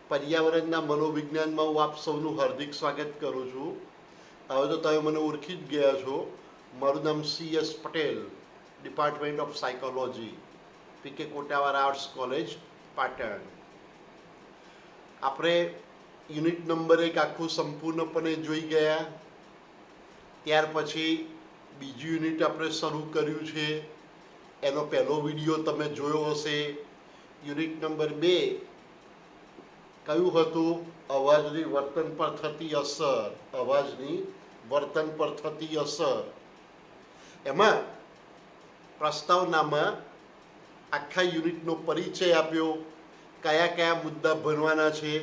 પર્યાવરણના મનોવિજ્ઞાનમાં હું આપ સૌનું હાર્દિક સ્વાગત કરું છું. હવે તો તમે મને ઓળખી જ ગયા છો. મારું નામ CS Patel, department of psychology, PK Kotawala arts college, Patan. આપણે યુનિટ નંબર 1 આખું સંપૂર્ણપણે જોઈ ગયા. ત્યાર પછી બીજું યુનિટ આપણે શરૂ કર્યું છે. એનો પહેલો વિડીયો તમે જોયો હશે. યુનિટ નંબર 2 કયું હતું? અવાજની વર્તન પર થતી અસર. અવાજની વર્તન પર થતી અસર. એમાં પ્રસ્તાવનામાં આખા યુનિટનો પરિચય આપ્યો, કયા કયા મુદ્દા ભણવાના છે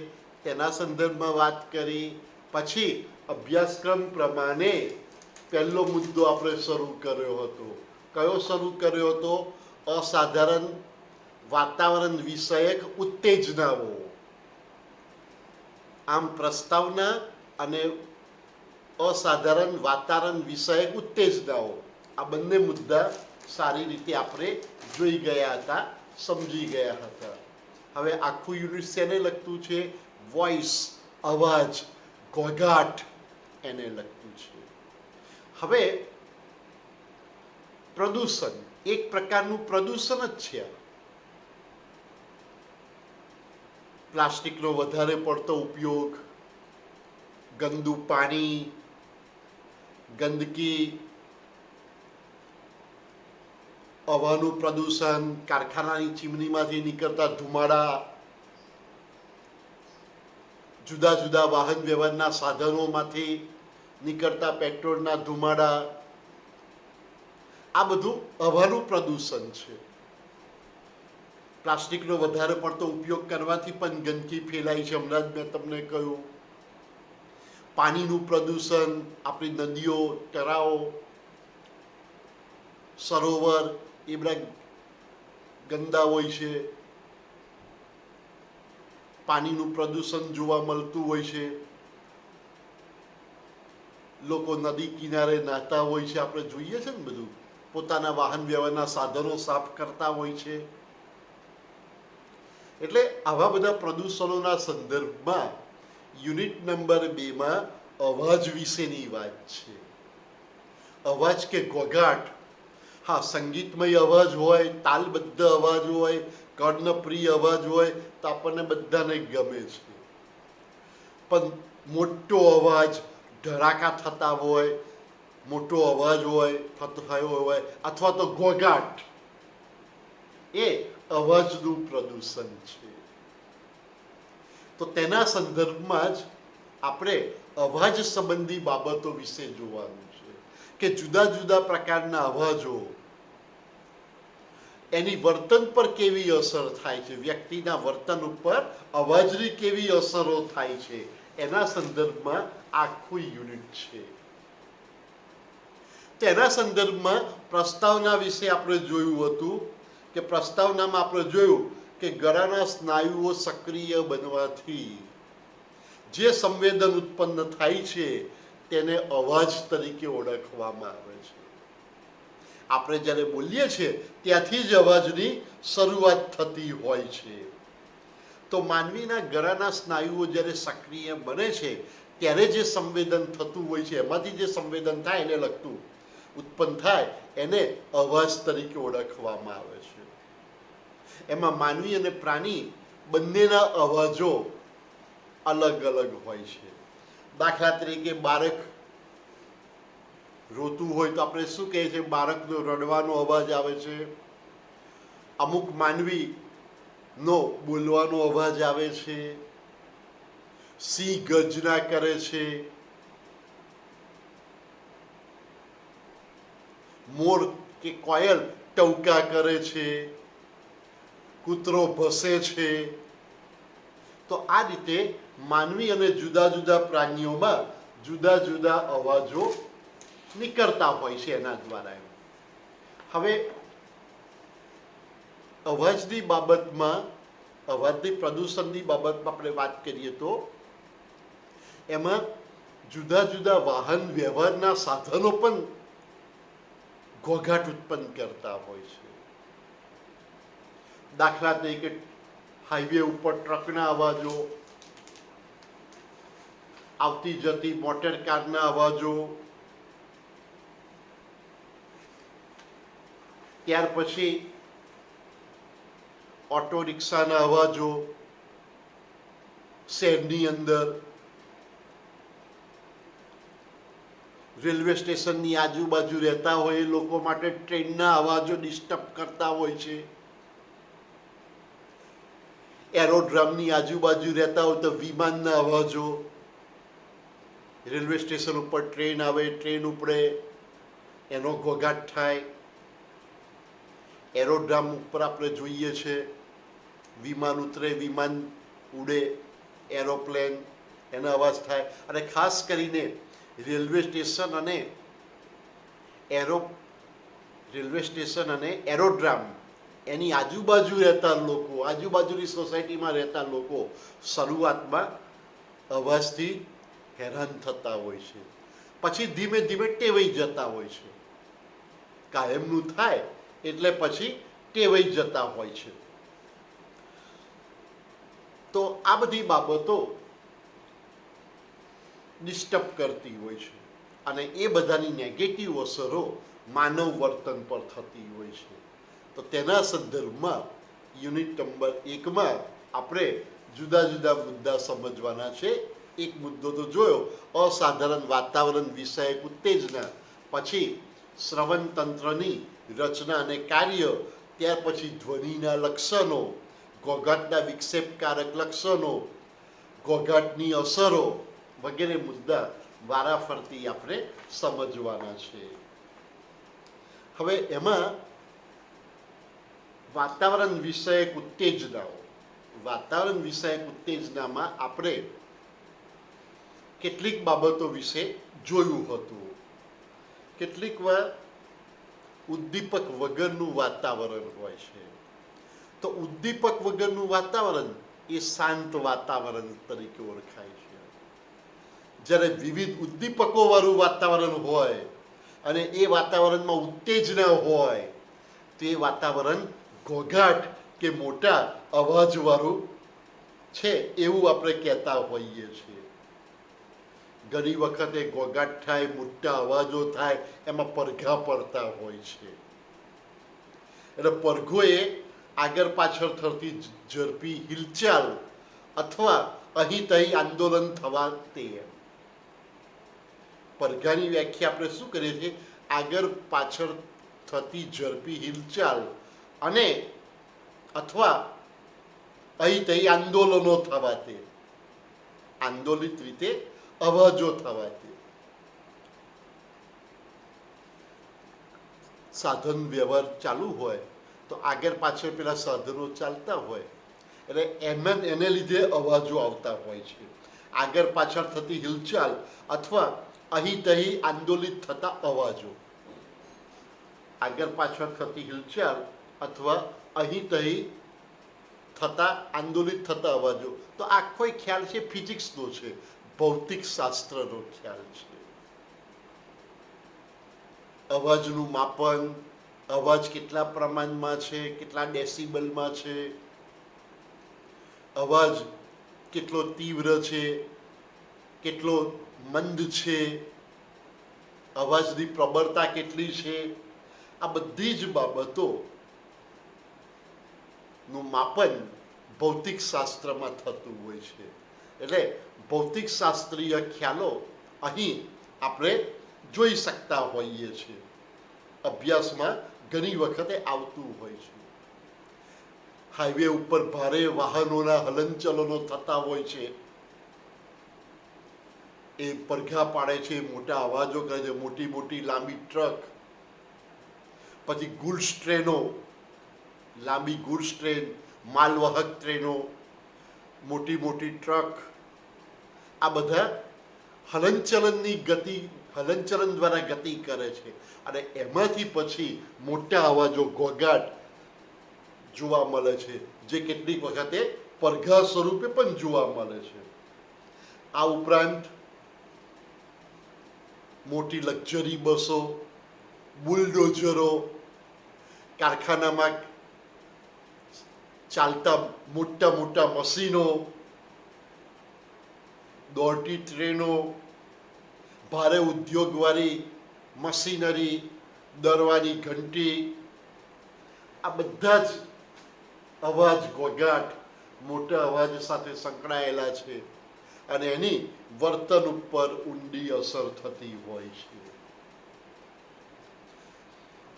તેના સંદર્ભમાં વાત કરી. પછી અભ્યાસક્રમ પ્રમાણે પહેલો મુદ્દો આપણે શરૂ કર્યો હતો. કયો શરૂ કર્યો હતો? અસાધારણ વાતાવરણ વિષયક ઉત્તેજનાઓ. આમ પ્રસ્તાવના અને અસાધારણ વાતાવરણ વિષયક ઉત્તેજનાઓ, આ બંને મુદ્દા સારી રીતે આપણે જોઈ ગયા હતા, સમજી ગયા હતા. હવે આખું યુનિટ શેને લગતું છે? વોઇસ, અવાજ, ઘોંઘાટ, એને લગતું છે. હવે પ્રદૂષણ એક પ્રકારનું પ્રદૂષણ જ છે. પ્લાસ્ટિકનો વધારે પડતો ઉપયોગ, ગંદુ પાણી, ગંદકી, હવાનું પ્રદૂષણ, કારખાનાની ચીમનીમાંથી નીકળતા ધુમાડા, જુદા જુદા વાહન વ્યવહારના સાધનોમાંથી નીકળતા પેટ્રોલના ધુમાડા, આ બધું હવાનું પ્રદૂષણ છે. પ્લાસ્ટિકનો વધારે પડતો ઉપયોગ કરવાથી પણ ગંદકી ફેલાય છે. હમણાં જ મેં તમને કહ્યું. પાણીનું પ્રદૂષણ, આપણી નદીઓ, તળાવો, સરોવર, એ બધા ગંદા હોય છે. પાણીનું પ્રદૂષણ જોવા મળતું હોય છે. લોકો નદી કિનારે નાહતા હોય છે, આપણે જોઈએ છે ને બધું. પોતાના વાહન વ્યવહારના સાધનો સાફ કરતા હોય છે. એટલે આવા બધા પ્રદૂષણોના સંદર્ભમાં યુનિટ નંબર 2માં અવાજ વિશેની વાત છે. અવાજ કે ઘોંઘાટ. હા, સંગીતમય અવાજ હોય, તાલબદ્ધ અવાજ હોય, કર્ણપ્રિય અવાજ હોય તો આપણને બધાને ગમે છે. પણ મોટો અવાજ, ધડાકા થતા હોય, મોટો અવાજ હોય, થયો હોય, અથવા તો ઘોંઘાટ, એ અવાજનું પ્રદૂષણ છે. તો તેના સંદર્ભમાં જ આપણે અવાજ સંબંધી બાબતો વિશે જોવાનું છે કે જુદા જુદા પ્રકારના અવાજો એની વર્તન પર કેવી અસર થાય છે, વ્યક્તિના વર્તન ઉપર અવાજની કેવી અસરો થાય છે, એના સંદર્ભમાં આખું યુનિટ છે. તેના સંદર્ભમાં પ્રસ્તાવના વિશે આપણે જોયું હતું કે પ્રસ્તાવનામાં આપણે જોયું કે ગળાના સ્નાયુઓ સક્રિય બનવાથી જે સંવેદન ઉત્પન્ન થાય છે તેને અવાજ તરીકે ઓળખવામાં આવે છે. આપણે જ્યારે બોલીએ છીએ ત્યાંથી જ અવાજની શરૂઆત થતી હોય છે. તો માનવીના ગળાના સ્નાયુઓ જ્યારે સક્રિય બને છે ત્યારે જે સંવેદન થતું હોય છે, એમાંથી જે સંવેદન થાય એને લગતું ઉત્પન્ન થાય એને અવાજ તરીકે ઓળખવામાં આવે છે. એમાં માનવી અને પ્રાણી બંનેના અવાજો અલગ અલગ હોય છે. દાખલા તરીકે બાળક રોતું હોય તો આપણે શું કહીએ છીએ? બાળકનો રડવાનો અવાજ આવે છે. અમુક માનવીનો બોલવાનો અવાજ આવે છે. સિંહ ગર્જના કરે છે, મોર કે કોયલ ટવકા કરે છે, કૂતરો ભસે છે. તો આ રીતે માનવી અને જુદા જુદા પ્રાણીઓમાં જુદા જુદા અવાજો નીકળતા હોય છે એના દ્વારા. હવે અવાજની બાબતમાં, અવાજની પ્રદૂષણની બાબતમાં આપણે વાત કરીએ તો એમાં જુદા જુદા વાહન વ્યવહારના સાધનો પણ ઘોંઘાટ ઉત્પન્ન કરતા હોય છે. દાખલા તરીકે હાઈવે ઉપર ટ્રકના અવાજો, આવતી જતી મોટર કારના અવાજો, ત્યાર પછી ઓટો રિક્ષાના અવાજો શહેરની અંદર, રેલવે સ્ટેશનની આજુબાજુ રહેતા હોય એ લોકો માટે ટ્રેનના અવાજો ડિસ્ટર્બ કરતા હોય છે. એરોડ્રામની આજુબાજુ રહેતા હોય તો વિમાનના અવાજો, રેલવે સ્ટેશન ઉપર ટ્રેન આવે, ટ્રેન ઉપડે એનો ઘોઘાટ થાય. એરોડ્રામ ઉપર આપણે જોઈએ છે વિમાન ઉતરે, વિમાન ઉડે, એરોપ્લેન, એનો અવાજ થાય. અને ખાસ કરીને રેલવે સ્ટેશન અને એરોડ્રામ એની આજુબાજુ રહેતા લોકો, આજુબાજુની સોસાયટીમાં રહેતા લોકો શરૂઆતમાં અવાજથી હેરાન થતા હોય છે, પછી ધીમે ધીમે ટેવાઈ જતા હોય છે. કાયમનું થાય એટલે પછી ટેવાઈ જતા હોય છે. તો આ બધી બાબતો ડિસ્ટર્બ કરતી હોય છે અને એ બધાની નેગેટિવ અસરો માનવ વર્તન પર થતી હોય છે. તો તેના સંદર્ભમાં યુનિટ નંબર 1માં આપણે જુદા જુદા મુદ્દા સમજવાના છે. એક મુદ્દો તો જોયો, અસાધારણ વાતાવરણ વિષયક ઉત્તેજના, પછી શ્રવણ તંત્રની રચના અને કાર્ય, ત્યાર પછી ધ્વનિના લક્ષણો, ઘોઘાટના વિક્ષેપકારક લક્ષણો, ઘોઘાટની અસરો વગેરે મુદ્દા વારાફરતી આપણે સમજવાના છે. હવે એમાં વાતાવરણ વિષયક ઉત્તેજનાઓ, વાતાવરણ વિષયક ઉત્તેજનામાં આપણે કેટલીક બાબતો વિશે જોયું હતું. કેટલીક વાર ઉદ્દીપક વગરનું વાતાવરણ હોય છે. તો ઉદ્દીપક વગરનું વાતાવરણ એ શાંત વાતાવરણ તરીકે ઓળખાય છે. જ્યારે વિવિધ ઉદ્દીપકો વાળું વાતાવરણ હોય અને એ વાતાવરણમાં ઉત્તેજના હોય તો એ વાતાવરણ ઘોઘાટ કે મોટા અવાજવાળું છે એવું આપણે કહેતા હોઈએ છીએ. ઘણી વખતે ઘોઘાટ થાય, મોટા અવાજો થાય, એમાં પડઘા પડતા હોય છે. એટલે પડઘો એ આગળ પાછળ થતી ઝડપી હિલચાલ અથવા અહીં તહીં આંદોલન થવા તે. પડઘાની વ્યાખ્યા આપણે શું કરીએ છીએ? આગળ પાછળ થતી ઝડપી હિલચાલ અને અથવા અહીં તહીં આંદોલનો થવા તે, આંદોલિત રીતે અવાજો થવા તે. સાધન વ્યવહાર ચાલુ હોય તો આગળ પાછળ પેલા સાધનો ચાલતા હોય એટલે એને લીધે અવાજો આવતા હોય છે. આગળ પાછળ થતી હિલચાલ અથવા અહીં તહીં આંદોલિત થતા અવાજો, આગળ પાછળ થતી હિલચાલ અથવા અહીં તહીં થતા આંદોલિત થતા અવાજો. તો આખો ખ્યાલ છે ફિઝિક્સનો છે, ભૌતિક શાસ્ત્રનો ખ્યાલ છે. અવાજનું માપન, અવાજ કેટલા પ્રમાણમાં છે, કેટલા ડેસિબલમાં છે, અવાજ કેટલો તીવ્ર છે, કેટલો મંદ છે, અવાજની પ્રબળતા કેટલી છે, આ બધી જ બાબતોનું માપન ભૌતિક શાસ્ત્રમાં થતું હોય છે. એટલે ભૌતિક શાસ્ત્રીય ખ્યાલો અહીં આપણે જોઈ શકતા હોઈએ છીએ. અભ્યાસમાં ઘણી વખતે આવતું હોય છે. હાઈવે ઉપર ભારે વાહનોના હલનચલનો થતા હોય છે, એ પડઘા પાડે છે, મોટા અવાજો કરે છે. મોટી મોટી લાંબી ટ્રક, પછી ગુડ્સ ટ્રેનો, લાંબી ગુડ્સ ટ્રેન, માલવાહક ટ્રેનો, મોટી મોટી ટ્રક, આ બધા હલનચલન દ્વારા ગતિ કરે છે અને એમાંથી પછી મોટા અવાજો, ઘોઘાટ જોવા મળે છે, જે કેટલીક વખતે પડઘા સ્વરૂપે પણ જોવા મળે છે. આ ઉપરાંત મોટી લક્ઝરી બસો, બુલડોઝરો, કારખાનામાં ચાલતા મોટા મોટા મશીનો, દોડતી ટ્રેનો, ભારે ઉદ્યોગવાળી મશીનરી, દરવાની ઘંટી, આ બધા જ અવાજ ઘોંઘાટ મોટા અવાજ સાથે સંકળાયેલા છે અને એની વર્તન ઉપર ઊંડી અસર થતી હોય છે.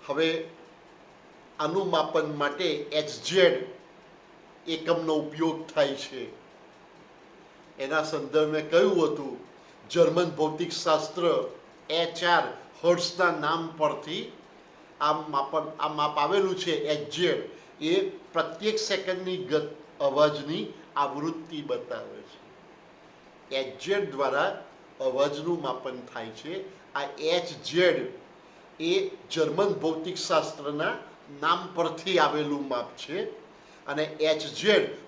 હવે આનું માપન માટે HZ એકમનો ઉપયોગ થાય છે. એના સંદર્ભે કહ્યું હતું જર્મન ભૌતિકશાસ્ત્ર HR હર્ટ્ઝના નામ પરથી આ માપ આવેલું છે. HZ એ પ્રત્યેક સેકન્ડની અવાજની આવૃત્તિ બતાવે છે. HZ દ્વારા અવાજનું માપન થાય છે. આ HZ એ જર્મન ભૌતિકશાસ્ત્રના નામ પરથી આવેલું માપ છે અને HZ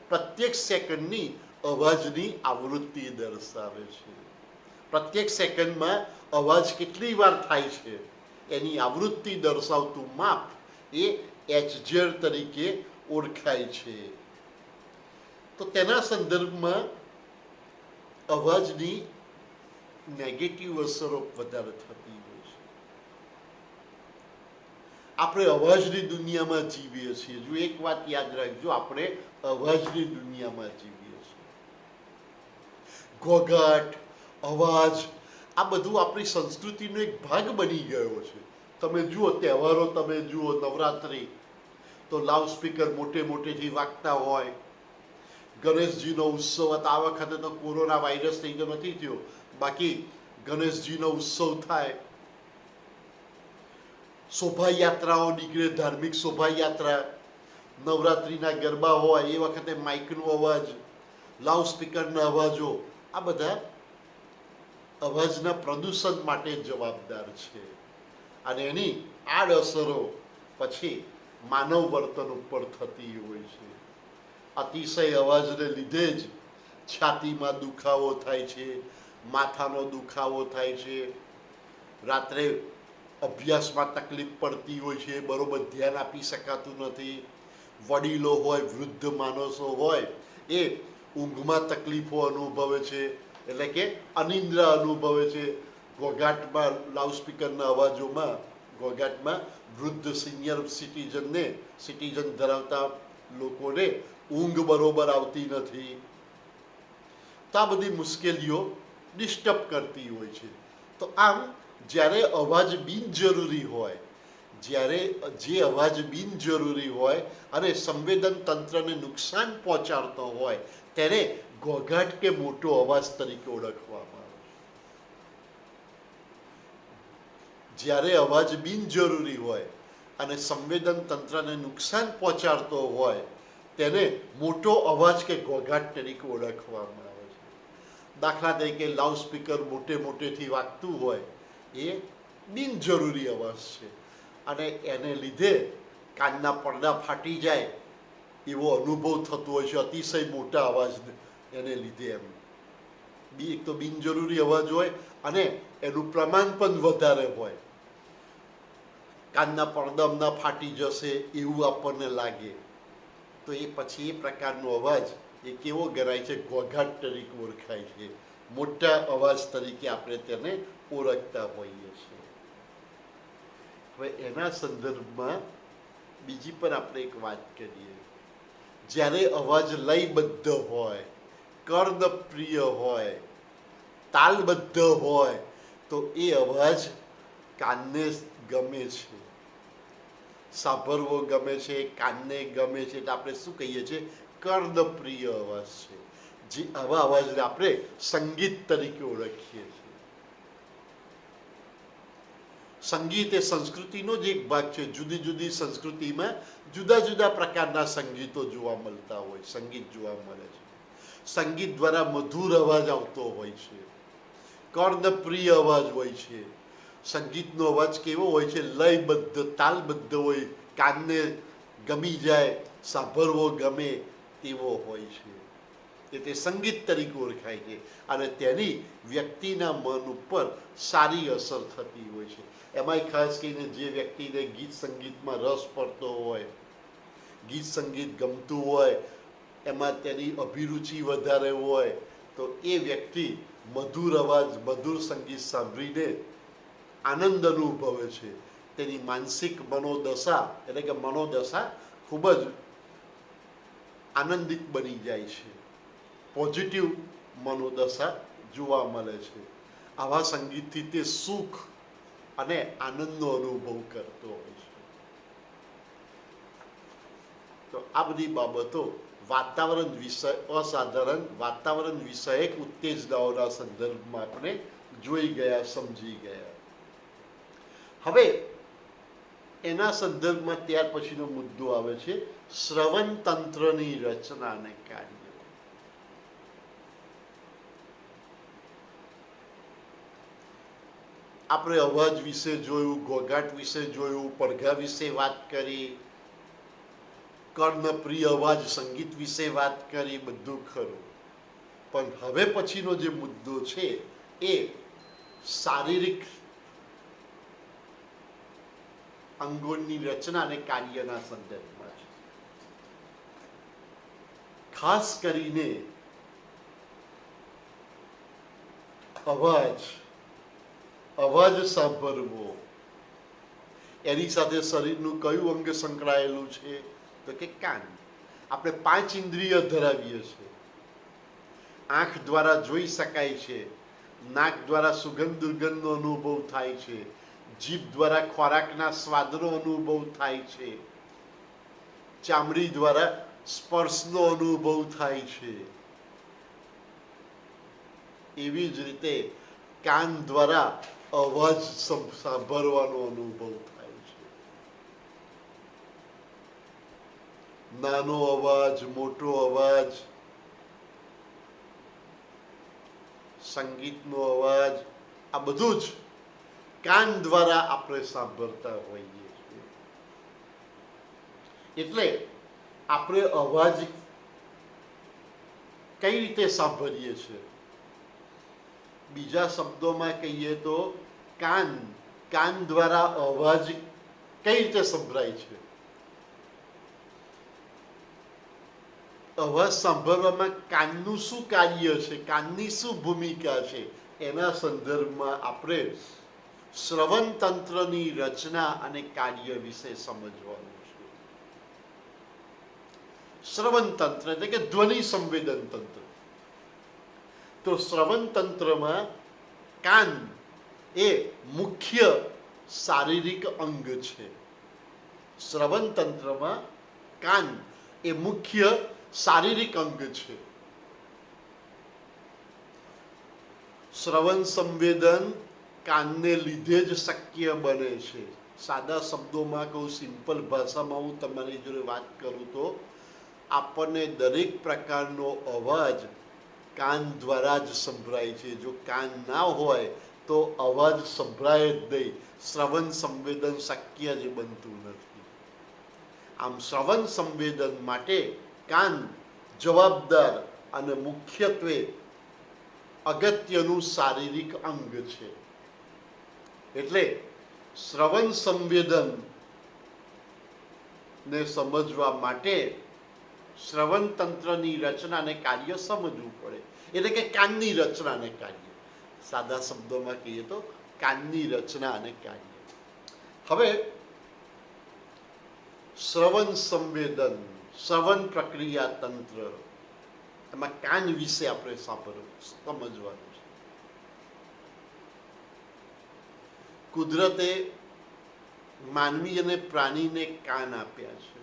પ્રત્યેક સેકન્ડની અવાજની આવૃત્તિ દર્શાવે છે. પ્રત્યેક સેકન્ડમાં અવાજ કેટલી વાર થાય છે એની આવૃત્તિ દર્શાવતું માપ એ HZ તરીકે ઓળખાય છે. તો તેના સંદર્ભમાં અવાજની નેગેટિવ અસરો વધારે થતી હોય છે. આપણે અવાજની દુનિયામાં જીવીએ છીએ. જો એક વાત યાદ રાખજો, આપણે અવાજની દુનિયામાં જીવીએ છીએ. ઘોંઘાટ, અવાજ આ બધું આપણી સંસ્કૃતિનો એક ભાગ બની ગયો છે. તમે જુઓ તહેવારો, તમે જુઓ નવરાત્રિ તો લાઉડ સ્પીકર મોટે મોટેથી વાગતા હોય. ગણેશજીનો ઉત્સવ હતો, આ વખતે તો કોરોના વાયરસ થઈ ગયો નથી થયો, બાકી ગણેશજીનો ઉત્સવ થાય, શોભાયાત્રાઓ નીકળે, ધાર્મિક શોભાયાત્રા, નવરાત્રિના ગરબા હોય એ વખતે માઇકનો અવાજ, લાઉડ સ્પીકરના અવાજો, આ બધા અવાજના પ્રદૂષણ માટે જવાબદાર છે અને એની આડઅસરો પછી માનવ વર્તન ઉપર થતી હોય છે. અતિશય અવાજને લીધે જ છાતીમાં દુખાવો થાય છે, માથાનો દુખાવો થાય છે, રાત્રે અભ્યાસમાં તકલીફ પડતી હોય છે, બરોબર ધ્યાન આપી શકાતું નથી. વડીલો હોય, વૃદ્ધ માણસો હોય એ ઊંઘમાં તકલીફો અનુભવે છે, એટલે કે અનિદ્રા અનુભવે છે. ઘોંઘાટમાં, લાઉડસ્પીકરના અવાજોમાં, ઘોંઘાટમાં વૃદ્ધ સિનિયર સિટીઝન ધરાવતા લોકોને ઊંઘ બરોબર આવતી નથી. તો આ બધી મુશ્કેલીઓ ડિસ્ટર્બ કરતી હોય છે. તો આમ જ્યારે અવાજ બિનજરૂરી હોય, જ્યારે જે અવાજ બિનજરૂરી હોય અને સંવેદન તંત્રને નુકસાન પહોંચાડતો હોય તેને ઘોંઘાટ કે મોટો અવાજ તરીકે ઓળખવામાં આવે છે. જ્યારે અવાજ બિનજરૂરી હોય અને સંવેદન તંત્રને નુકસાન પહોંચાડતો હોય તેને મોટો અવાજ કે ઘોંઘાટ તરીકે ઓળખવામાં આવે છે. દાખલા તરીકે લાઉડ સ્પીકર મોટે મોટેથી વાગતું હોય એ બિનજરૂરી અવાજ છે અને એને લીધે કાનના પડદા ફાટી જાય એવો અનુભવ થતો હોય છે અતિશય મોટા અવાજને એને લીધે. એમ એક તો બિનજરૂરી અવાજ હોય અને એનું પ્રમાણ પણ વધારે હોય, કાનના પડદા ફાટી જશે એવું આપણને લાગે, તો એ પછી એ પ્રકારનો અવાજ એ કેવો ગણાય છે? ઘોંઘાટ તરીકે ઓળખાય છે. મોટા અવાજ તરીકે આપણે તેને ઓળખતા હોઈએ છીએ. હવે એના સંદર્ભમાં બીજી પણ આપણે એક વાત કરીએ. જ્યારે અવાજ લયબદ્ધ હોય, કર્ણપ્રિય હોય, તાલબદ્ધ હોય તો એ અવાજ કાનને ગમે છે, સાંભળવો ગમે છે, કાનને ગમે છે. એટલે આપણે શું કહીએ છીએ? કર્ણપ્રિય અવાજ છે. જે આવા અવાજને આપણે સંગીત તરીકે ઓળખીએ છીએ. સંગીત એ સંસ્કૃતિનો જ એક ભાગ છે. જુદી જુદી સંસ્કૃતિમાં જુદા જુદા પ્રકારના સંગીતો જોવા મળતા હોય, સંગીત જોવા મળે છે. સંગીત દ્વારા મધુર અવાજ આવતો હોય છે, કર્ણપ્રિય અવાજ હોય છે. સંગીતનો અવાજ કેવો હોય છે? લયબદ્ધ, તાલબદ્ધ હોય, કાનને ગમી જાય, સાંભળવો ગમે તેવો હોય છે. તે સંગીત તરીકે ઓળખાય છે અને તેની વ્યક્તિના મન ઉપર સારી અસર થતી હોય છે. એમાંય ખાસ કરીને જે વ્યક્તિને ગીત સંગીતમાં રસ પડતો હોય, ગીત સંગીત ગમતું હોય, એમાં તેની અભિરુચિ વધારે હોય તો તો એ વ્યક્તિ મધુર અવાજ, મધુર સંગીત સાંભળીને આનંદ અનુભવે છે. તેની માનસિક મનોદશા એટલે કે મનોદશા ખૂબ જ આનંદિત બની જાય છે, પોઝિટિવ મનોદશા જોવા મળે છે. આવા સંગીતથી તે સુખ અને આનંદનો અનુભવ કરતો હોય છે. તો આ બધી બાબતો વાતાવરણ વિષય અસાધારણ વાતાવરણ વિષયક ઉત્તેજનાઓના સંદર્ભમાં આપણે જોઈ ગયા, સમજી ગયા. હવે એના સંદર્ભમાં ત્યાર પછીનો મુદ્દો આવે છે શ્રવણ તંત્રની રચના અને કાર્ય. આપણે અવાજ વિશે જોયું, ઘોઘાટ વિશે જોયું, પડઘા વિશે વાત કરી, કર્ણપ્રિય અવાજ સંગીત વિશે વાત કરી, બધું ખરું. પણ હવે પછીનો જે મુદ્દો છે એ શારીરિક અંગોની રચના અને કાર્યના સંદર્ભમાં છે. ખાસ કરીને અવાજ સાંભળવો, એની સાથે શરીરનું કયું અંગ સંકળાયેલું છે તો કે કાન. આપણે 5 ઇન્દ્રિય ધરાવીએ છીએ. આંખ દ્વારા જોઈ શકાય છે, નાક દ્વારા સુગંધ દુર્ગંધનો અનુભવ થાય છે, જીભ દ્વારા ખોરાકના સ્વાદનો અનુભવ થાય છે, ચામડી દ્વારા સ્પર્શનો અનુભવ થાય છે. એવી જ રીતે કાન દ્વારા અવાજ સાંભળવાનો અનુભવ થાય છે. નાનો અવાજ, મોટો અવાજ, સંગીતનો અવાજ, આ બધું જ કાન દ્વારા આપણે સાંભળતા હોઈએ છીએ. એટલે આપણે અવાજ કઈ રીતે સાંભળીએ છીએ? બીજા શબ્દોમાં કહીએ તો કાન દ્વારા અવાજ કઈ રીતે સંભળાય છે? અવાજ સાંભળવામાં કાનનું શું કાર્ય છે, કાનની શું ભૂમિકા છે, એના સંદર્ભમાં આપણે શ્રવણ તંત્રની રચના અને કાર્ય વિશે સમજવાનું છે. શ્રવણ તંત્ર એટલે કે ધ્વનિ સંવેદન તંત્ર. તો શ્રવણ તંત્રમાં કાન એ મુખ્ય શારીરિક અંગ છે. શ્રવણ તંત્રમાં કાન એ મુખ્ય શારીરિક અંગ છે. શ્રવણ સંવેદન કાનને લીધે જ શક્ય બને છે. સાદા શબ્દોમાં કહું, સિમ્પલ ભાષામાં હું તમારી જોડે વાત કરું તો આપણને દરેક પ્રકારનો અવાજ કાન દ્વારા જ સંભળાય છે. જો કાન ના હોય તો અવાજ સંભળાય જ નહીં. શ્રવણ સંવેદન શક્ય જ બનતું નથી. આમ શ્રવણ સંવેદન માટે કાન જવાબદાર અને મુખ્યત્વે અગત્યનું શારીરિક અંગ છે. એટલે શ્રવણ સંવેદન ને સમજવા માટે શ્રવણ તંત્રની રચના અને કાર્ય સમજવું પડે. એટલે કે કાનની રચના અને કાર્ય. સાદા શબ્દોમાં કહીએ તો કાનની રચના અને કાર્ય. હવે શ્રવણ સંવેદન, શ્રવણ પ્રક્રિયા તંત્ર, એમાં કાન વિશે આપણે સમજવાનું છે. કુદરતે માનવી અને પ્રાણીને કાન આપ્યા છે.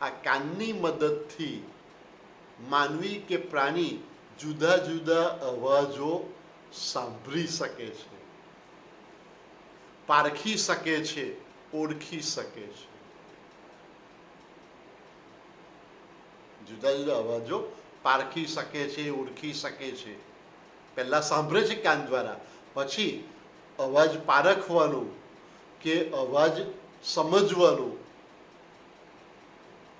આ કાનની મદદથી માનવી કે પ્રાણી જુદા જુદા અવાજો સાંભળી શકે છે, પારખી શકે છે, ઓળખી શકે છે. જુદા જુદા અવાજો પારખી શકે છે, ઓળખી શકે છે. પહેલા સાંભળે છે કાન દ્વારા, પછી અવાજ પારખવાનું કે અવાજ સમજવાનું,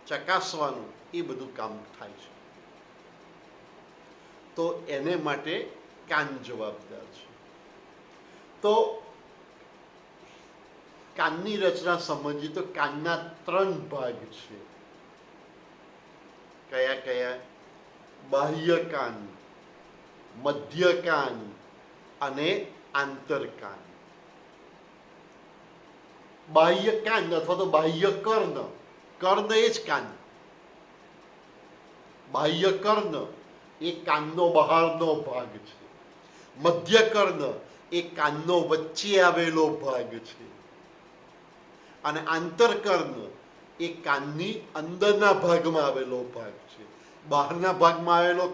ચકાસવાનું, એ બધું કામ થાય છે. તો એને માટે કાન જવાબદાર છે. તો કાનની રચના સમજીએ તો કાનના 3 ભાગ છે. કયા કયા? બાહ્ય કાન, મધ્ય કાન અને આંતરકાન. બાહ્ય કાન અથવા તો બાહ્ય કર્ણ, કર્ણ એ જ કાન. બાહ્ય કર્ણ એ કાનનો બહારનો ભાગ છે. મધ્ય કર્ણ એ કાનનો વચ્ચે આવેલો ભાગ છે અને આંતરકર્ણ એ કાનની અંદરના ભાગમાં આવેલો ભાગ છે. બહારના ભાગમાં આવેલો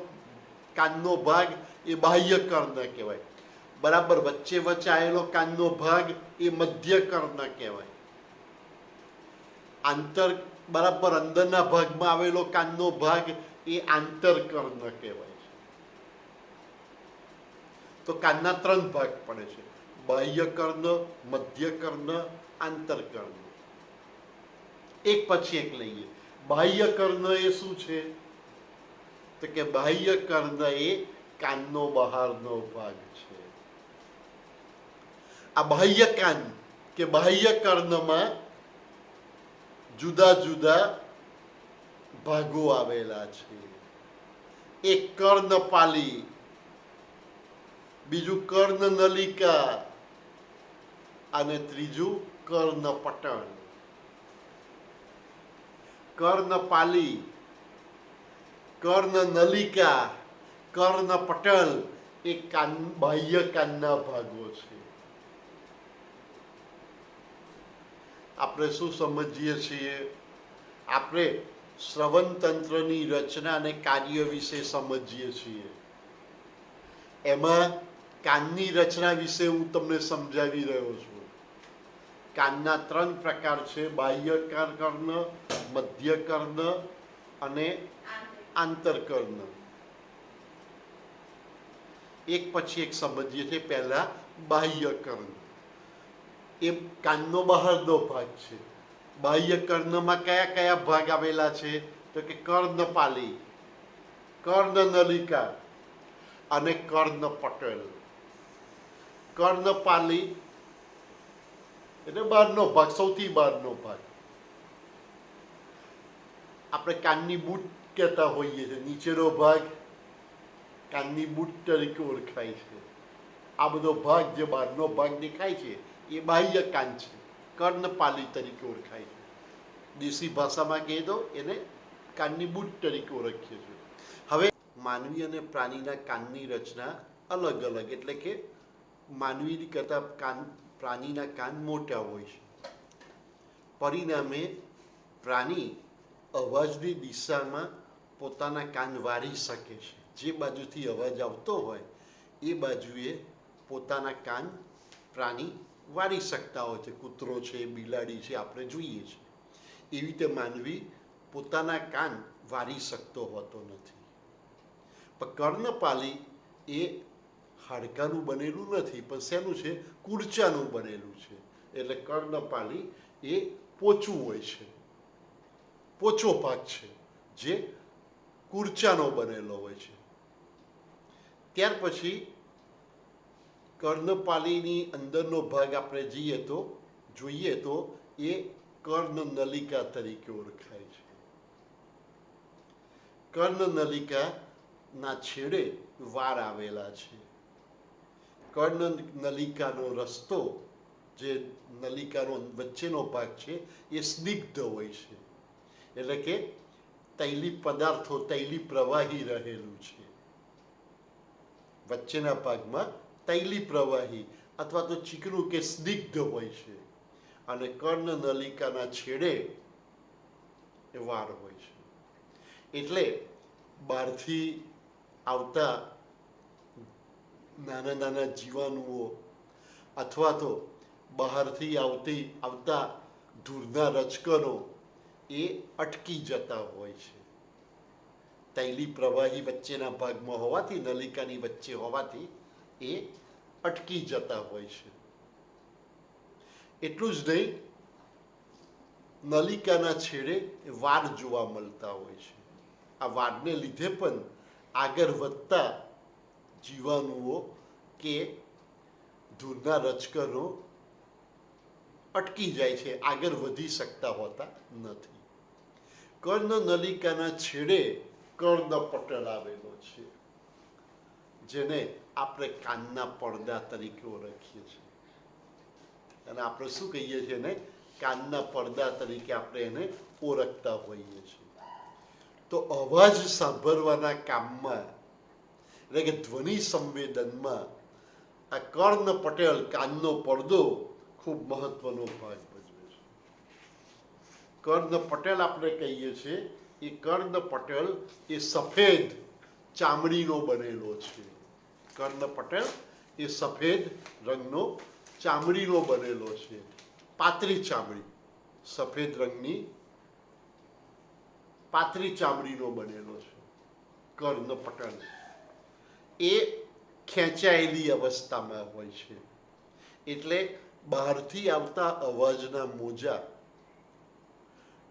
કાનનો ભાગ એ બાહ્ય કર્ણ કહેવાય. બરાબર વચ્ચે વચ્ચે આવેલો કાનનો ભાગ એ મધ્ય કર્ણ કહેવાય. બરાબર અંદરના ભાગમાં આવેલો કાનનો ભાગ એ આંતરકર્ણ કહેવાય છે. તો કાનના 3 ભાગ પડે છે: બાહ્ય કર્ણ, મધ્ય કર્ણ, આંતરકર્ણ. એક પછી એક લઈએ. બાહ્ય કર્ણ એ શું છે? તો કે બાહ્ય કર્ણ એ કાનનો બહારનો ભાગ છે. આ બાહ્ય કાન કે બાહ્ય કર્ણમાં જુદા જુદા ભાગો આવેલા છે. એક કર્ણપાલી, બીજું કર્ણનલિકા અને ત્રીજું કર્ણપટલ. કર્ણપાલી, કર્ણનલિકા, કર્ણપટલ એ બાહ્ય કાનના ભાગો છે. આપણે શું સમજીએ છીએ? આપણે શ્રવણ તંત્રની રચના અને કાર્ય વિશે સમજીએ છીએ. એમાં કાનની રચના વિશે હું તમને સમજાવી રહ્યો છું. કાનના 3 પ્રકાર છે: બાહ્ય કર્ણ, મધ્ય કર્ણ અને આંતરકર્ણ. એક પછી એક સમજીએ છીએ. પહેલા બાહ્ય કર્ણ એ કાનનો બહારનો ભાગ છે. બાહ્ય કર્ણમાં કયા કયા ભાગ આવેલા છે? તો કે કર્ણપાલી, કર્ણનલિકા અને કર્ણપટલ. કર્ણપાલી એટલે બહારનો ભાગ, સૌથી બહારનો ભાગ. આપણે કાનની બૂટ કહેતા હોઈએ છીએ. નીચેનો ભાગ કાનની બૂટ તરીકે ઓળખાય છે. આ બધો ભાગ જે બહારનો ભાગ દેખાય છે એ બાહ્ય કાન છે, કર્ણપાલી તરીકે ઓળખાય છે. દેશી ભાષામાં કહે તો એને કાનની બૂટ તરીકે ઓળખીએ છીએ. હવે માનવી અને પ્રાણીના કાનની રચના અલગ અલગ, એટલે કે માનવી કરતાં પ્રાણીના કાન મોટા હોય છે. પરિણામે પ્રાણી અવાજની દિશામાં પોતાના કાન વારી શકે છે. જે બાજુથી અવાજ આવતો હોય એ બાજુએ પોતાના કાન પ્રાણી વારી શકતા હોય છે. કૂતરો છે, બિલાડી છે, આપણે જોઈએ છીએ. એવી રીતે માનવી પોતાના કાન વારી શકતો હોતો નથી. પણ કર્ણપાલી એ હાડકાનું બનેલું નથી, પણ શેનું છે? કુરચાનું બનેલું છે. એટલે કર્ણપાલી એ પોચું હોય છે, પોચો ભાગ છે જે કુરચાનો બનેલો હોય છે. ત્યાર પછી કર્ણપાલીની અંદરનો ભાગ આપણે જોઈએ તો એ કર્ણનલિકા તરીકે ઓળખાય છે. કર્ણનલિકાના છેડે વાળ આવેલા છે. કર્ણનલિકાનો રસ્તો, જે નલિકાનો વચ્ચેનો ભાગ છે, એ સ્નિગ્ધ હોય છે. એટલે કે તૈલી પદાર્થો, તૈલી પ્રવાહી રહેલું છે. વચ્ચેના ભાગમાં તૈલી પ્રવાહી અથવા તો ચીકણું કે સ્નિગ્ધ હોય છે. અને કર્ણનલિકાના છેડે એ વાળ હોય છે. એટલે બહારથી આવતા નાના નાના જીવાણુઓ અથવા તો બહારથી આવતા ધૂળના રજકણો એ અટકી જતા હોય છે. તૈલી પ્રવાહી વચ્ચેના ભાગમાં હોવાથી, નલિકાની વચ્ચે હોવાથી એ અટકી જતા હોય છે. એટલું જ નહીં, નલિકાના છેડે વાળ જોવા મળતા હોય છે. આ વાળને લીધે પણ આગળ વધતા જીવાણુઓ કે ધૂળના રજકણો અટકી જાય છે, આગળ વધી શકતા હોતા નથી. કર્ણનલિકાના છેડે કર્ણપટલ આવેલો છે, જેને આપણે કાનના પડદા તરીકે ઓળખીએ છીએ. અને આપણે શું કહીએ છીએ ને, કાનના પડદા તરીકે આપણે એને ઓળખતા હોઈએ છીએ. તો અવાજ સાંભળવાના કામમાં, એટલે કે ધ્વનિ સંવેદનમાં, આ કર્ણપટલ કાનનો પડદો ખૂબ મહત્વનો ભાગ ભજવે છે. કર્ણપટલ આપણે કહીએ છીએ, એ કર્ણપટલ એ સફેદ ચામડીનો બનેલો છે. કર્ણપટલ એ સફેદ રંગનો ચામડીનો બનેલો છે, પાતળી ચામડી, સફેદ રંગની પાતળી ચામડીનો બનેલો છે કર્ણપટલ. એ ખેંચાયેલી અવસ્થામાં હોય છે, એટલે બહારથી આવતા અવાજના મોજા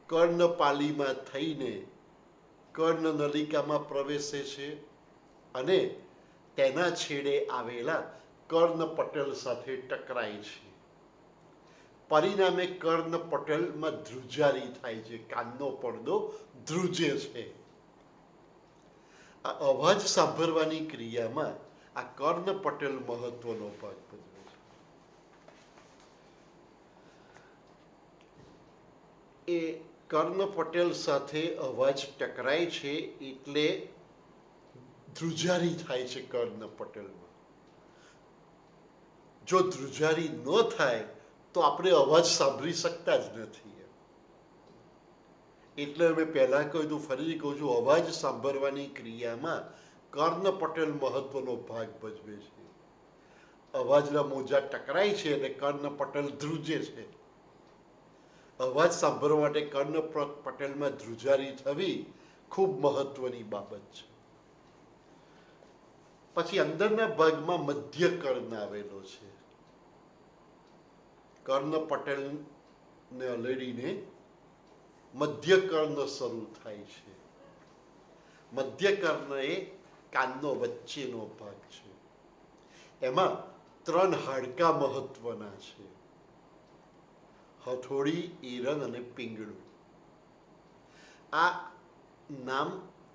કર્ણપાલીમાં થઈને કર્ણનલિકામાં પ્રવેશે છે અને તેના છેડે આવેલા કર્ણપટલ સાથે ટકરાય છે. પરિણામે કર્ણપટલમાં ધ્રુજારી થાય છે, કાનનો પડદો ધ્રુજે છે. આ અવાજ સાંભળવાની ક્રિયામાં આ કર્ણપટલ મહત્વનો ભાગ ભજવે છે. એ કર્ણપટલ સાથે અવાજ ટકરાય છે એટલે ધ્રુજારી થાય છે કર્ણપટલમાં. જો ધ્રુજારી ન થાય તો આપણે અવાજ સાંભળી શકતા જ નથી. એટલે મેં પહેલાં કહ્યું હતું, ફરી કહું છું, અવાજ સાંભળવાની ક્રિયામાં કર્ણપટલ મહત્વનો ભાગ ભજવે છે. અવાજના મોજા ટકરાય છે અને કર્ણપટલ ધ્રુજે છે. અવાજ સાંભળવા માટે કર્ણપટલમાં ધ્રુજારી થવી ખૂબ મહત્વની બાબત છે. પછી અંદરના ભાગમાં મધ્ય કર્ણ આવેલો છે. કર્ણપટલને અલડીને મધ્ય કર્ણ શરૂ થાય છે. મધ્ય કર્ણ એ કાનનો વચ્ચેનો ભાગ છે. એમાં 3 હાડકાં મહત્વના છે: હથોડી, એરન અને પિંગળું. આ નામ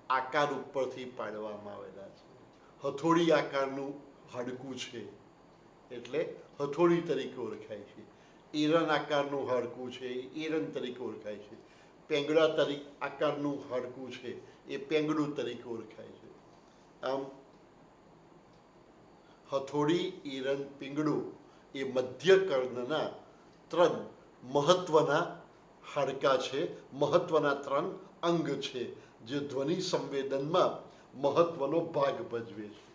આકાર ઉપરથી પાડવામાં આવેલા છે. હથોડી આકારનું હાડકું છે એટલે હથોડી તરીકે ઓળખાય છે. એરન આકારનું હાડકું છે, એરન તરીકે ઓળખાય છે. પેંગડા આકારનું હાડકું છે, એ પેંગડું તરીકે ઓળખાય છે. આમ હથોડી, એરન, પિંગળું એ મધ્ય કર્ણના 3 મહત્વના હાડકાં છે, મહત્વના 3 અંગ છે, જે ધ્વનિ સંવેદનમાં મહત્વનો ભાગ ભજવે છે.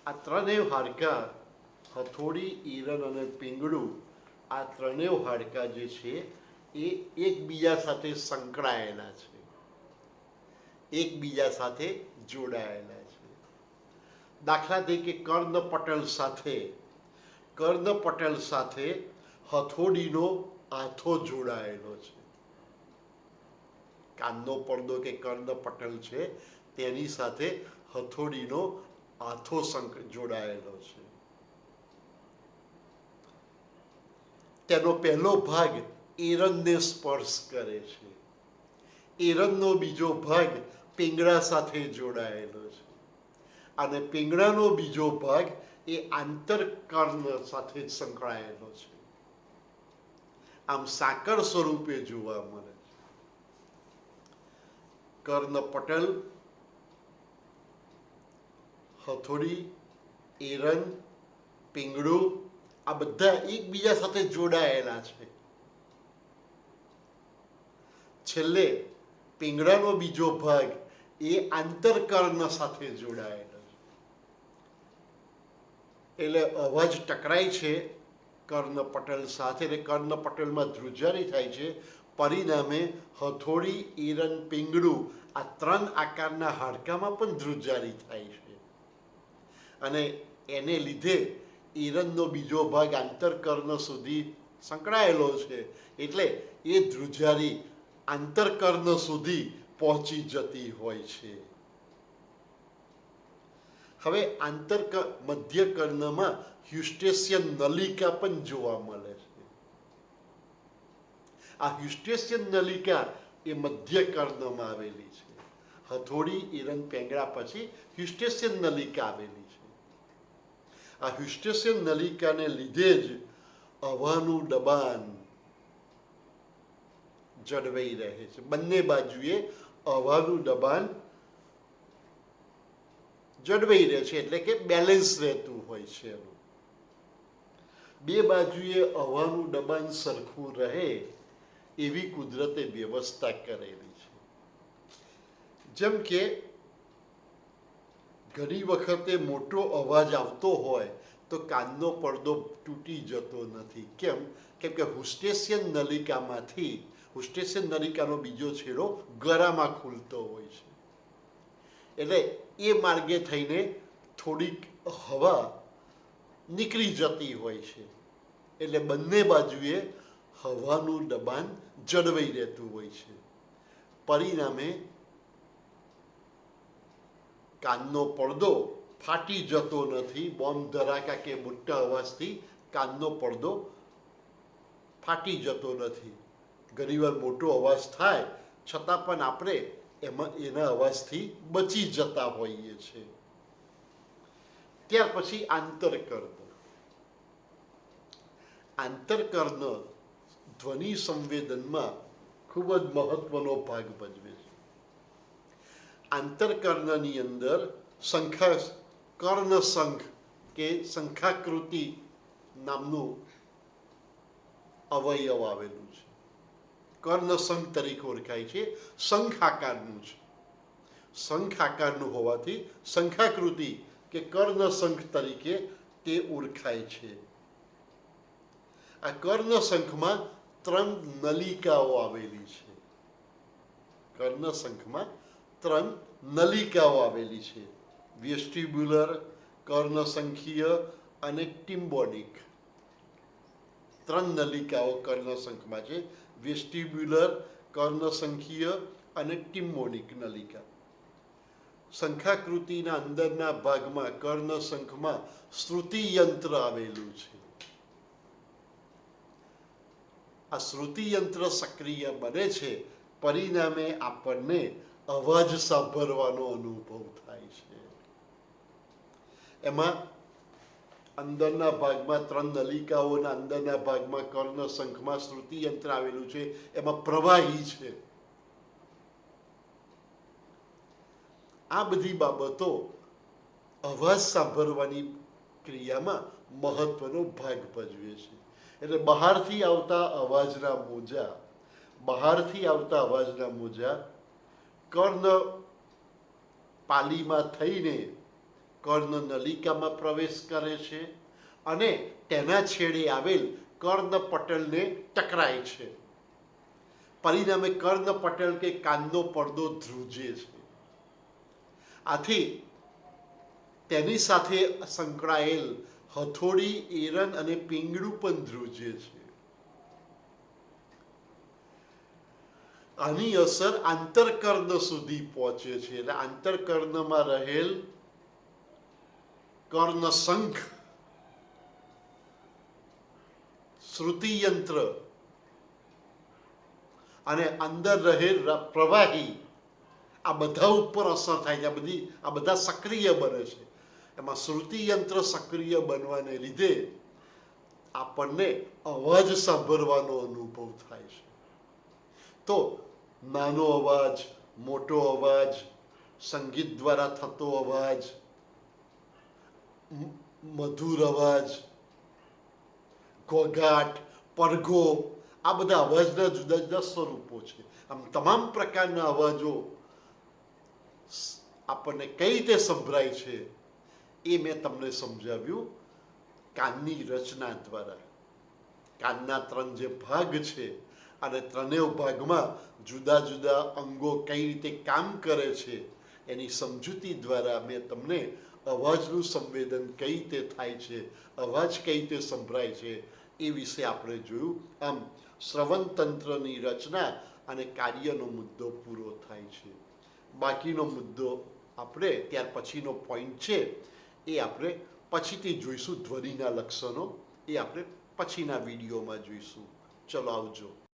આ 3 હાડકાં, હથોડી, એરન અને પિંગળું, આ 3 હાડકાં જે છે એ એકબીજા સાથે સંકળાયેલા છે, એકબીજા સાથે જોડાયેલા છે. દાખલા તરીકે કર્ણપટલ સાથે હથોડીનો આથો જોડાયેલો છે. કાનનો પડદો કે કર્ણપટલ છે તેની સાથે હથોડીનો આથો જોડાયેલો છે. તેનો પહેલો ભાગ એરનને સ્પર્શ કરે છે. એરનનો બીજો ભાગ પિંગળા સાથે જોડાયેલો છે અને પિંગળાનો બીજો ભાગ એ આંતરકર્ણ સાથે સંકળાયેલો છે. આમ સાંકળ સ્વરૂપે જોવા મળે છે. કર્ણપટલ, હથોડી, એરન, પિંગળું આ બધા એકબીજા સાથે જોડાયેલા છે. છેલ્લે પિંગળાનો બીજો ભાગ એ આંતરકર્ણ સાથે જોડાયેલો છે. એટલે અવાજ ટકરાય છે કર્ણપટલ સાથે, એટલે કર્ણપટલમાં ધ્રુજારી થાય છે. પરિણામે હથોડી, એરન, પિંગળું આ 3 આકારના હાડકામાં પણ ધ્રુજારી થાય છે અને એને લીધે એરનનો બીજો ભાગ આંતરકર્ણ સુધી સંકળાયેલો છે, એટલે એ ધ્રુજારી આંતરકર્ણ સુધી પહોંચી જતી હોય છે. હવે મધ્ય કર્ણમાં હ્યુસ્ટેશિયન નલિકા પણ જોવા મળે છે. આ હ્યુસ્ટેશિયન નલિકા એ મધ્ય કર્ણમાં આવેલી છે. હથોડી, એરન, પેંગડા પછી હ્યુસ્ટેશિયન નલિકા આવેલી છે. આ હ્યુસ્ટેશિયન નલિકાને લીધે જ હવાનું દબાણ જળવાઈ રહે છે. બંને બાજુએ હવાનું દબાણ જળવાઈ રહે છે, એટલે કે બેલેન્સ રહેતું હોય છે. બે બાજુએ હવાનું દબાણ સરખું રહે એવી કુદરતે વ્યવસ્થા કરેલી છે. જેમ કે ઘણી વખતે મોટો અવાજ આવતો હોય તો કાનનો પડદો તૂટી જતો નથી. કેમ? કેમ કે હ્યુસ્ટેશિયન નલિકાનો બીજો છેડો ગળામાં ખુલતો હોય છે, એટલે એ માર્ગે થઈને થોડીક હવા નીકળી જતી હોય છે, એટલે બંને બાજુએ હવાનું દબાણ જળવાઈ રહેતું હોય છે. પરિણામે કાનનો પડદો ફાટી જતો નથી. બોમ્બ ધડાકા કે મોટા અવાજથી કાનનો પડદો ફાટી જતો નથી. ઘણીવાર મોટો અવાજ થાય છતાં પણ આપણે એના અવાજથી બચી જતા હોઈએ છીએ. ત્યાર પછી આંતરકર્ણ ધ્વનિ સંવેદનમાં ખૂબ જ મહત્વનો ભાગ ભજવે છે. આંતરકર્ણની અંદર કર્ણશંખ કે શંખાકૃતિ નામનું અવયવ આવેલું છે. કર્ણશંખ તરીકે ઓળખાય છે. શંખ આકારનું છે. શંખ આકારનું હોવાથી શંખાકૃતિ કે કર્ણશંખ તરીકે તે ઓળખાય છે. આ કર્ણશંખમાં 3 નલિકાઓ આવેલી છે. કર્ણશંખમાં 3 નલિકાઓ આવેલી છે. વેસ્ટિબ્યુલર, કર્ણશંખીય અને ટિમ્બોનિક. 3 નલિકાઓ કર્ણશંખમાં છે. વેસ્ટિબ્યુલર, કર્ણશંખીય અને ટિમ્બોનિક નલિકા. શંખાકૃતિના અંદરના ભાગમાં કર્ણશંખમાં શ્રુતિ યંત્ર આવેલું છે. આ શ્રુતિ યંત્ર સક્રિય બને છે, પરિણામે આપણને અવાજ સાંભળવાનો અનુભવ થાય છે. એમાં અંદરના ભાગમાં 3 નલિકાઓના અંદરના ભાગમાં કર્ણશંખમાં શ્રુતિ યંત્ર આવેલું છે. એમાં પ્રવાહી છે. આ બધી બાબતો અવાજ સાંભળવાની ક્રિયામાં મહત્વનો ભાગ ભજવે છે. એટલે બહારથી આવતા અવાજના મોજા કર્ણ પાલીમાં થઈને કર્ણ નલિકામાં પ્રવેશ કરે છે અને તેના છેડે આવેલ કર્ણપટલને ટકરાય છે. પરિણામે કર્ણપટલ કે કાનનો પડદો ધ્રુજે છે. આથી તેની સાથે સંકળાયેલ હથોડી, એરન અને પીંગળું પણ ધ્રુજે છે. આની અસર આંતરકર્ણ સુધી પહોંચે છે. એટલે આંતરકર્ણમાં રહેલ કર્ણશંખ, શ્રુતિયંત્ર અને અંદર રહેલ પ્રવાહી, આ બધા ઉપર અસર થાય છે. આ બધા સક્રિય બને છે. એમાં શ્રુતિયંત્ર સક્રિય બનવાને લીધે આપણને અવાજ સાંભળવાનો અનુભવ થાય છે. તો નાનો અવાજ, મોટો અવાજ, સંગીત દ્વારા થતો અવાજ, મધુર અવાજ, ઘોઘાટ, પડઘો, આ બધા અવાજના જુદા જુદા સ્વરૂપો છે. આમ તમામ પ્રકારના અવાજો આપણને કઈ રીતે સંભળાય છે એ મેં તમને સમજાવ્યું કાનની રચના દ્વારા. કાનના 3 જે ભાગ છે અને 3 ભાગમાં જુદા જુદા અંગો કઈ રીતે કામ કરે છે એની સમજૂતી દ્વારા મેં તમને અવાજનું સંવેદન કઈ રીતે થાય છે, અવાજ કઈ રીતે સંભળાય છે એ વિશે આપણે જોયું. આમ શ્રવણ તંત્રની રચના અને કાર્યનો મુદ્દો પૂરો થાય છે. બાકીનો મુદ્દો આપણે ત્યાર પછીનો પોઈન્ટ છે એ આપણે પછીથી જોઈશું. ધ્વનિના લક્ષણો એ આપણે પછીના વિડીયોમાં જોઈશું. ચલો આવજો.